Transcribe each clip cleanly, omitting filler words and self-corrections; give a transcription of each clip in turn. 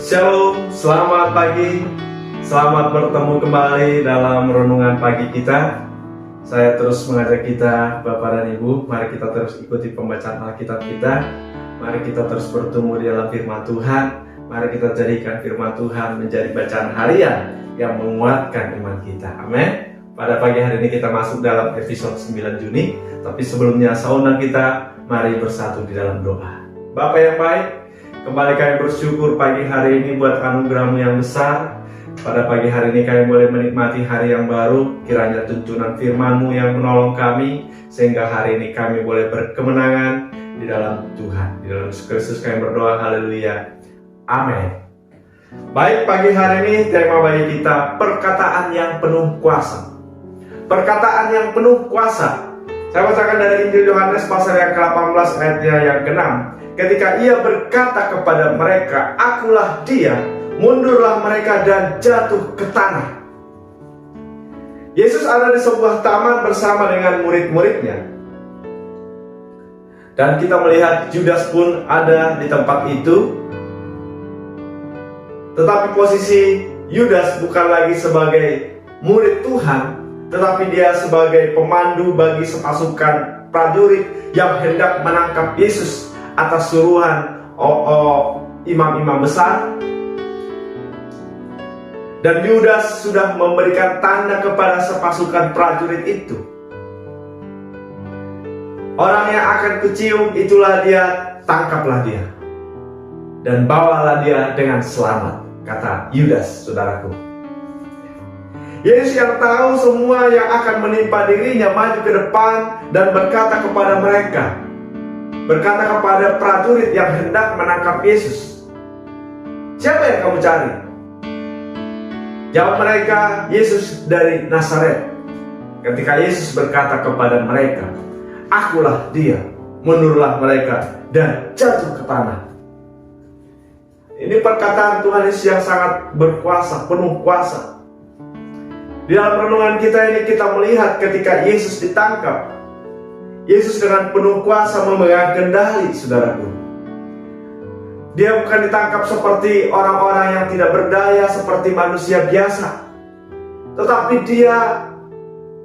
Shalom, selamat pagi. Selamat bertemu kembali dalam renungan pagi kita. Saya terus mengajak kita, Bapak dan Ibu, mari kita terus ikuti pembacaan Alkitab kita. Mari kita terus bertumbuh di dalam firman Tuhan. Mari kita jadikan firman Tuhan menjadi bacaan harian yang menguatkan iman kita. Amin. Pada pagi hari ini kita masuk dalam episode 9 Juni. Tapi sebelumnya saya undang kita, mari bersatu di dalam doa. Bapa yang baik, kembali kami bersyukur pagi hari ini buat anugerah-Mu yang besar. Pada pagi hari ini kami boleh menikmati hari yang baru. Kiranya tuntunan firman-Mu yang menolong kami, sehingga hari ini kami boleh berkemenangan di dalam Tuhan. Di dalam Yesus Kristus kami berdoa, haleluya, amin. Baik, pagi hari ini tema bagi kita perkataan yang penuh kuasa. Perkataan yang penuh kuasa. Saya bacakan dari Injil Yohanes pasal yang ke-18 ayatnya yang ke-6. Ketika ia berkata kepada mereka, "Akulah dia," mundurlah mereka dan jatuh ke tanah. Yesus ada di sebuah taman bersama dengan murid-muridnya. Dan kita melihat Judas pun ada di tempat itu. Tetapi posisi Judas bukan lagi sebagai murid Tuhan, tetapi dia sebagai pemandu bagi sepasukan prajurit yang hendak menangkap Yesus atas suruhan imam-imam besar. Dan Yudas sudah memberikan tanda kepada sepasukan prajurit itu. Orang yang akan kucium, itulah dia, tangkaplah dia dan bawalah dia dengan selamat, kata Yudas, saudaraku. Yesus yang tahu semua yang akan menimpa dirinya maju ke depan dan berkata kepada mereka, berkata kepada prajurit yang hendak menangkap Yesus, "Siapa yang kamu cari?" Jawab mereka, "Yesus dari Nazaret." Ketika Yesus berkata kepada mereka, "Akulah dia," mundurlah mereka dan jatuh ke tanah. Ini perkataan Tuhan Yesus yang sangat berkuasa, penuh kuasa. Di dalam renungan kita ini kita melihat ketika Yesus ditangkap, Yesus dengan penuh kuasa memegang kendali, saudaraku. Dia bukan ditangkap seperti orang-orang yang tidak berdaya, seperti manusia biasa. Tetapi dia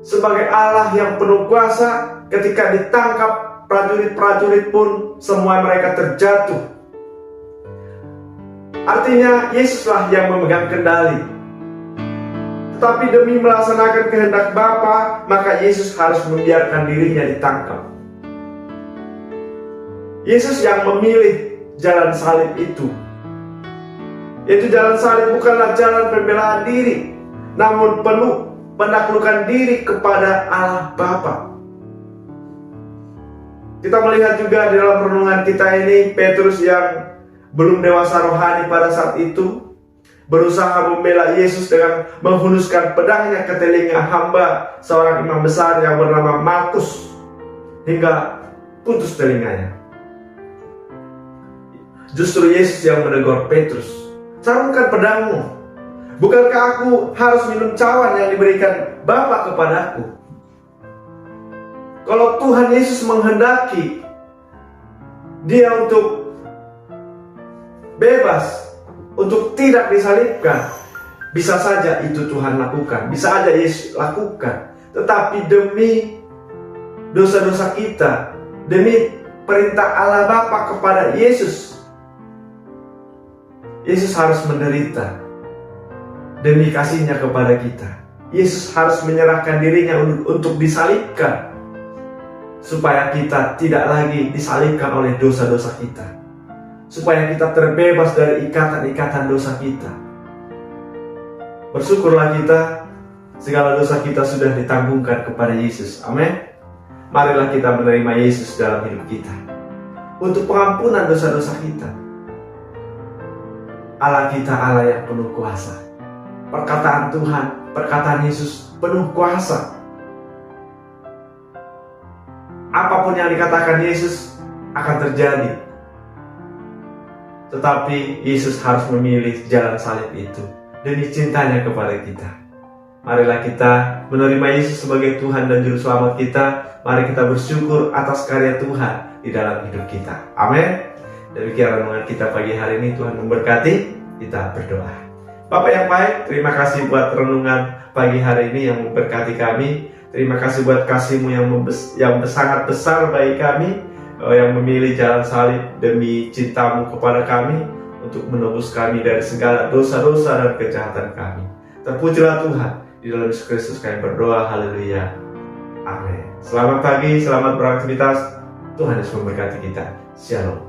sebagai Allah yang penuh kuasa, ketika ditangkap prajurit-prajurit pun semua mereka terjatuh. Artinya Yesuslah yang memegang kendali. Tetapi demi melaksanakan kehendak Bapa, maka Yesus harus membiarkan dirinya ditangkap. Yesus yang memilih jalan salib itu. Yaitu jalan salib bukanlah jalan pembelaan diri, namun penuh penaklukan diri kepada Allah Bapa. Kita melihat juga di dalam renungan kita ini, Petrus yang belum dewasa rohani pada saat itu berusaha membela Yesus dengan menghunuskan pedangnya ke telinga hamba seorang imam besar yang bernama Malkus hingga putus telinganya. Justru Yesus yang menegur Petrus, "Sarungkan pedangmu. Bukankah aku harus minum cawan yang diberikan Bapa kepadaku?" Kalau Tuhan Yesus menghendaki dia untuk bebas, untuk tidak disalibkan, bisa saja itu Tuhan lakukan, bisa saja Yesus lakukan. Tetapi demi dosa-dosa kita, demi perintah Allah Bapa kepada Yesus, Yesus harus menderita. Demi kasihnya kepada kita, Yesus harus menyerahkan dirinya untuk disalibkan, supaya kita tidak lagi disalibkan oleh dosa-dosa kita, supaya kita terbebas dari ikatan-ikatan dosa kita. Bersyukurlah kita, segala dosa kita sudah ditanggungkan kepada Yesus. Amin. Marilah kita menerima Yesus dalam hidup kita untuk pengampunan dosa-dosa kita. Allah kita Allah yang penuh kuasa. Perkataan Tuhan, perkataan Yesus penuh kuasa. Apapun yang dikatakan Yesus akan terjadi. Tetapi Yesus harus memilih jalan salib itu demi cintanya kepada kita. Marilah kita menerima Yesus sebagai Tuhan dan Juru Selamat kita. Mari kita bersyukur atas karya Tuhan di dalam hidup kita. Amin. Demikian renungan kita pagi hari ini. Tuhan memberkati. Kita berdoa. Bapak yang baik, terima kasih buat renungan pagi hari ini yang memberkati kami. Terima kasih buat kasih-Mu yang sangat besar bagi kami, yang memilih jalan salib demi cinta-Mu kepada kami, untuk menebus kami dari segala dosa-dosa dan kejahatan kami. Terpujilah Tuhan, di dalam Yesus Kristus kami berdoa, haleluya, amin. Selamat pagi, selamat beraktivitas, Tuhan Yesus memberkati kita. Shalom.